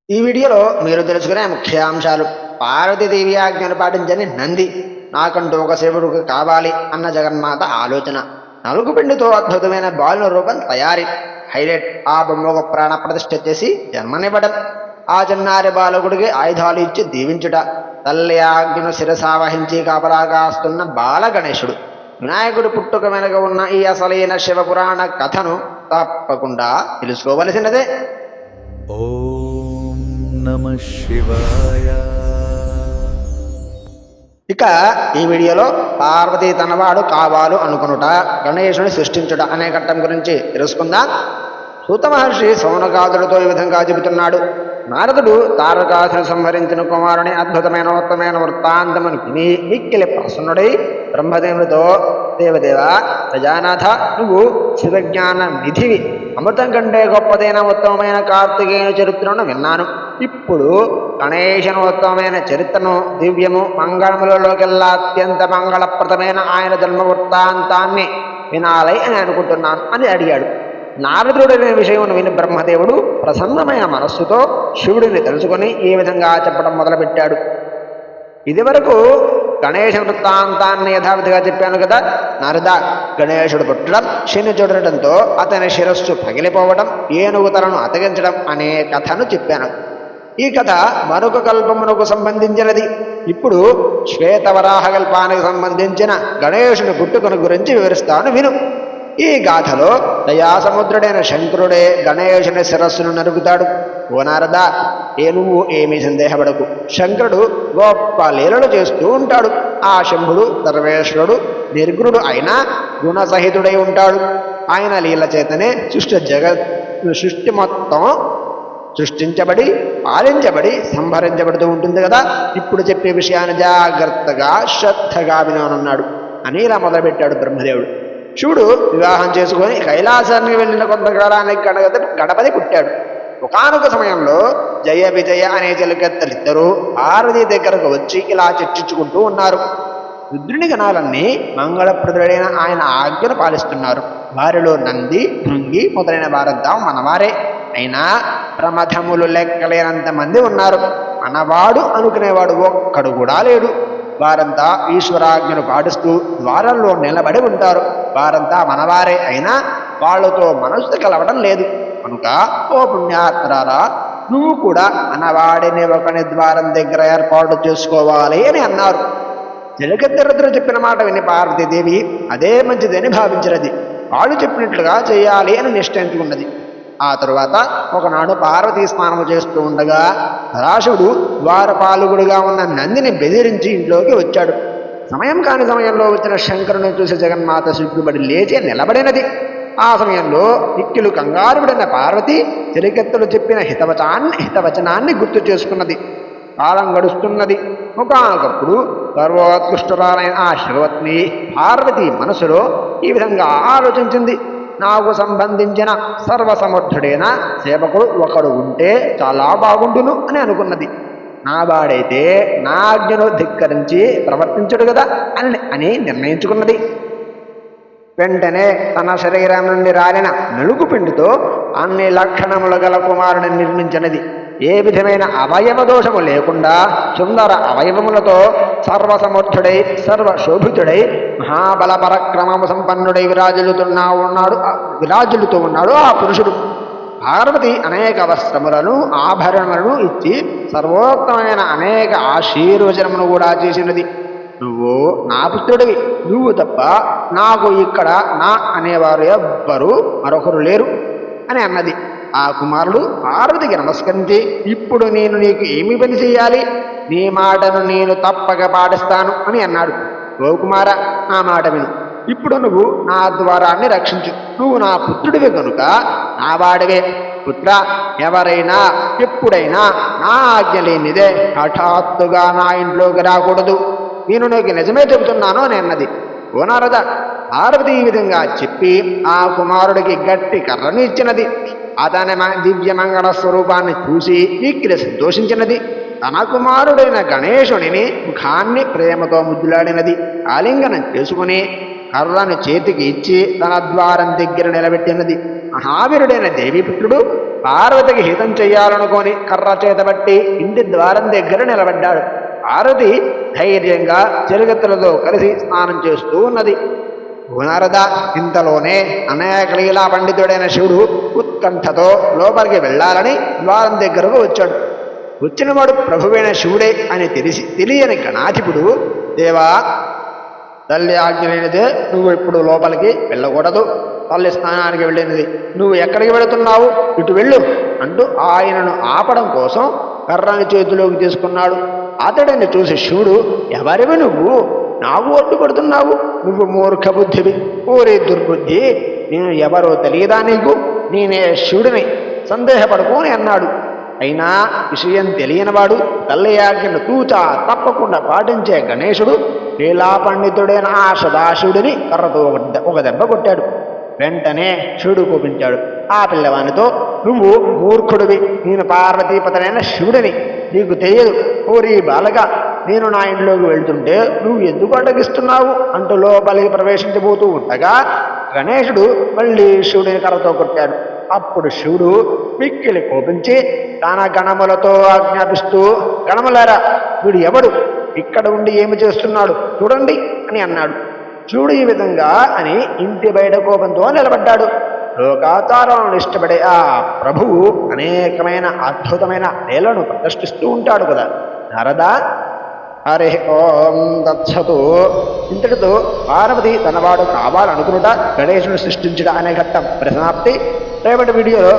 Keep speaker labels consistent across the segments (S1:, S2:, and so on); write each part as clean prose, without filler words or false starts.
S1: ఈ వీడియోలో మీరు తెలుసుకునే ముఖ్యాంశాలు: పార్వతీదేవి ఆజ్ఞను పాటించని నంది, నాకంటూ ఒక శివుడు కావాలి అన్న జగన్మాత ఆలోచన, నలుగు పిండితో అద్భుతమైన బాలుల రూపం తయారీ, హైలైట్ ఆ బొమ్మకు ప్రాణ ప్రతిష్ఠ చేసి జన్మనివ్వడం, ఆ చిన్నారి బాలకుడికి ఆయుధాలు ఇచ్చి దీవించుట, తల్లి ఆజ్ఞను శిరసావహించి కాపలాగాస్తున్న బాల గణేశుడు, వినాయకుడు పుట్టుక వెనుక ఉన్న ఈ అసలైన శివపురాణ కథను తప్పకుండా తెలుసుకోవలసినదే.
S2: ఓం నమః శివాయ.
S1: ఇక ఈ వీడియోలో పార్వతీ తనవాడు కావాలు అనుకునుట, గణేశుని సృష్టించుట అనే ఘట్టం గురించి తెలుసుకుందాం. సూత మహర్షి సౌనకాదులతో ఈ విధంగా చెబుతున్నాడు: నారదుడు తారకాసుని సంహరించిన కుమారుని అద్భుతమైన ఉత్తమైన వృత్తాంతమును విని మిక్కిలి ప్రసన్నుడై బ్రహ్మదేవుడితో, దేవదేవ ప్రజానాథ, నువ్వు శివజ్ఞాన నిధివి, అమృతం కంటే గొప్పదైన ఉత్తమమైన కార్తికేయుని చరిత్రను విన్నాను. ఇప్పుడు గణేశను ఉత్తమమైన చరిత్రను, దివ్యము మంగళములలోకెల్లా అత్యంత మంగళప్రదమైన ఆయన జన్మ వృత్తాంతాన్ని వినాలి అని అనుకుంటున్నాను అని అడిగాడు. నారదుడనే విషయం విని బ్రహ్మదేవుడు ప్రసన్నమైన మనస్సుతో శివుడిని తెలుసుకొని ఈ విధంగా చెప్పడం మొదలుపెట్టాడు. ఇదివరకు గణేశ వృత్తాంతాన్ని యథావిధిగా చెప్పాను కదా. నారద, గణేశుడు పుట్టడం, శని చూడటంతో అతని శిరస్సు పగిలిపోవడం, ఏనుగు తలను అతగించడం అనే కథను చెప్పాను. ఈ కథ మరొక కల్పమునకు సంబంధించినది. ఇప్పుడు శ్వేతవరాహ కల్పానికి సంబంధించిన గణేశుని పుట్టుకను గురించి వివరిస్తాను, విను. ఈ గాథలో దయాసముద్రుడైన శంకరుడే గణేశుని శిరస్సును నరుకుతాడు. ఓ నారద, నువ్వు ఏమీ సందేహపడకు. శంకరుడు గొప్ప లీలలు చేస్తూ ఉంటాడు. ఆ శంభుడు సర్వేశ్వరుడు, నిర్గుణుడు అయినా గుణసహితుడై ఉంటాడు. ఆయన లీల చేతనే సృష్టి మొత్తం సృష్టించబడి, పాలించబడి, సంహరించబడుతూ ఉంటుంది కదా. ఇప్పుడు చెప్పే విషయాన్ని జాగ్రత్తగా శ్రద్ధగా విననున్నాడు అని ఇలా మొదలుపెట్టాడు బ్రహ్మదేవుడు. శివుడు వివాహం చేసుకొని కైలాసానికి వెళ్ళిన కొంతకాలానికి గణపతి పుట్టాడు. ఒకానొక సమయంలో జయ విజయ అనే చెలికత్తలిద్దరూ పార్వతీ దగ్గరకు వచ్చి ఇలా చర్చించుకుంటూ ఉన్నారు. రుద్రుని గణాలన్నీ మంగళప్రదుడైన ఆయన ఆజ్ఞను పాలిస్తున్నారు. వారిలో నంది, భృంగి మొదలైన వారంతా మనవారే. అయినా ప్రమథములు లెక్కలేనంత మంది ఉన్నారు. మనవాడు అనుకునేవాడు ఒక్కడు కూడా లేడు. వారంతా ఈశ్వరాజ్ఞను పాటిస్తూ ద్వారంలో నిలబడి ఉంటారు. వారంతా మనవారే, అయినా వాళ్లతో మనసు కలవడం లేదు. కనుక ఓ పుణ్యాత్మరారా, నువ్వు కూడా మనవాడిని ఒకని ద్వారం దగ్గర ఏర్పాటు చేసుకోవాలి అని అన్నారు. జలగద్దరుద్రు చెప్పిన మాట విని పార్వతీదేవి అదే మంచిదని భావించినది. వాళ్ళు చెప్పినట్లుగా చేయాలి అని నిశ్చయించుకున్నది. ఆ తరువాత ఒకనాడు పార్వతీ స్నానము చేస్తూ ఉండగా పరాశుడు ద్వారపాలకుడుగా ఉన్న నందిని బెదిరించి ఇంట్లోకి వచ్చాడు. సమయం కాని సమయంలో వచ్చిన శంకరుని చూసి జగన్మాత సిగ్గుబడి లేచి నిలబడినది. ఆ సమయంలో నిక్కిలు కంగారుపడిన పార్వతి చెలికెత్తలు చెప్పిన హితవచనాన్ని గుర్తు చేసుకున్నది. కాలం గడుస్తున్నది. ఒకనొకప్పుడు సర్వోత్కృష్టురాలైన ఆ శివపత్ని పార్వతి మనసులో ఈ విధంగా ఆలోచించింది: నాకు సంబంధించిన సర్వసమర్థుడైన సేవకుడు ఒకడు ఉంటే చాలా బాగుండును అని అనుకున్నది. నా వాడైతే నా ఆజ్ఞను ధిక్కరించి ప్రవర్తించడు కదా అని నిర్ణయించుకున్నది. వెంటనే తన శరీరం నుండి రాలిన నలుగు పిండితో అన్ని లక్షణములు గల కుమారుని నిర్మించినది. ఏ విధమైన అవయవ దోషము లేకుండా సుందర అవయవములతో సర్వసమర్థుడై సర్వశోభితుడై మహాబల పరక్రమము సంపన్నుడై విరాజిల్లుతూ ఉన్నాడు ఆ పురుషుడు. పార్వతి అనేక వస్త్రములను, ఆభరణములను ఇచ్చి సర్వోత్తమైన అనేక ఆశీర్వచనమును కూడా చేసినది. నువ్వు నా పుత్రుడివి, నువ్వు తప్ప నాకు ఇక్కడ నా అనేవారు ఎవ్వరూ మరొకరు లేరు అని అన్నది. ఆ కుమారుడు పార్వతికి నమస్కరించి, ఇప్పుడు నేను నీకు ఏమి పని చేయాలి? నీ మాటను నేను తప్పక పాటిస్తాను అని అన్నాడు. ఓ కుమార, నా మాట విను. ఇప్పుడు నువ్వు నా ద్వారాన్ని రక్షించు. నువ్వు నా పుత్రుడివి కనుక నా వాడివే. పుత్ర, ఎవరైనా ఎప్పుడైనా నా ఆజ్ఞ లేనిదే హఠాత్తుగా నా ఇంట్లోకి రాకూడదు. నేను నీకు నిజమే చెబుతున్నాను అని అన్నది. ఓ నారద, పార్వతి ఈ విధంగా చెప్పి ఆ కుమారుడికి గట్టి కర్రను ఇచ్చినది. అతని దివ్యమంగళ స్వరూపాన్ని చూసి మిక్కిలి సంతోషించినది. తన కుమారుడైన గణేశుని ముఖాన్ని ప్రేమతో ముద్దులాడినది. ఆలింగనం చేసుకుని కర్రను చేతికి ఇచ్చి తన ద్వారం దగ్గర నిలబెట్టినది. మహావీరుడైన దేవీపుత్రుడు పార్వతికి హితం చెయ్యాలనుకొని కర్ర చేతబట్టి ఇంటి ద్వారం దగ్గర నిలబడ్డాడు. పార్వతి ధైర్యంగా చెరుగెత్తులతో కలిసి స్నానం చేస్తూ ఉన్నది. నారద ఇంతలోనే అనేక లీలా పండితుడైన శివుడు ఉత్కంఠతో లోపలికి వెళ్ళాలని ద్వారం దగ్గరకు వచ్చాడు. వచ్చినవాడు ప్రభువైన శివుడే అని తెలియని గణాధిపుడు, దేవా, తల్లి ఆజ్ఞ లేనిదే నువ్వు ఇప్పుడు లోపలికి వెళ్ళకూడదు. తల్లి స్నానానికి వెళ్ళినది, నువ్వు ఎక్కడికి వెళుతున్నావు, ఇటు వెళ్ళు అంటూ ఆయనను ఆపడం కోసం కర్రని చేతిలోకి తీసుకున్నాడు. అతడిని చూసి శివుడు, ఎవరివి నువ్వు, నాకు ఒడ్డు కొడుతున్నావు, నువ్వు మూర్ఖ బుద్ధివి, ఓరే దుర్బుద్ధి, నేను ఎవరో తెలియదా నీకు, నేనే శివుడిని, సందేహపడుకోని అన్నాడు. అయినా విషయం తెలియనివాడు తల్లి ఆజ్ఞను తూచా తప్పకుండా పాటించే గణేశుడు లీలా పండితుడైన ఆ సదాశివుడిని కర్రతో ఒక దెబ్బ కొట్టాడు. వెంటనే శివుడు కోపించాడు. ఆ పిల్లవానితో, నువ్వు మూర్ఖుడివి, నేను పార్వతీపతనైన శివుడిని, నీకు తెలియదు, ఓరి బాలగా, నేను నా ఇంట్లోకి వెళ్తుంటే నువ్వు ఎందుకు అడ్డగిస్తున్నావు అంటూ లోపలికి ప్రవేశించబోతూ ఉండగా గణేశుడు మళ్ళీ శివుడిని కర్రతో కొట్టాడు. అప్పుడు శివుడు మిక్కిలి కోపించి తన గణములతో ఆజ్ఞాపిస్తూ, గణములారా, వీడు ఎవడు, ఇక్కడ ఉండి ఏమి చేస్తున్నాడు చూడండి అని అన్నాడు. చూడు ఈ విధంగా అని ఇంటి బయట కోపంతో నిలబడ్డాడు. లోకాచారాలను ఇష్టపడే ఆ ప్రభువు అనేకమైన అద్భుతమైన లీలను ప్రదర్శిస్తూ ఉంటాడు కదా. నారద, హరి ఓం దత్సతు. ఇంతటితో పార్వతి తనవాడు కావాలనుకునుట, గణేశుడు సృష్టించుట అనే ఘట్టం పరిసమాప్తి. రేపటి వీడియోలో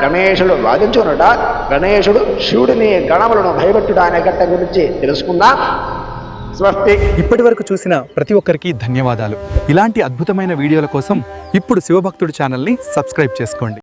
S1: గణేశుడు వాదించుకునుట, గణేశుడు శివుడిని గణములను భయపెట్టుట అనే ఘట్టం గురించి తెలుసుకుందాం. స్వస్తి.
S3: ఇప్పటి వరకు చూసిన ప్రతి ఒక్కరికి ధన్యవాదాలు. ఇలాంటి అద్భుతమైన వీడియోల కోసం ఇప్పుడు శివభక్తుడు ఛానల్ని సబ్స్క్రైబ్ చేసుకోండి.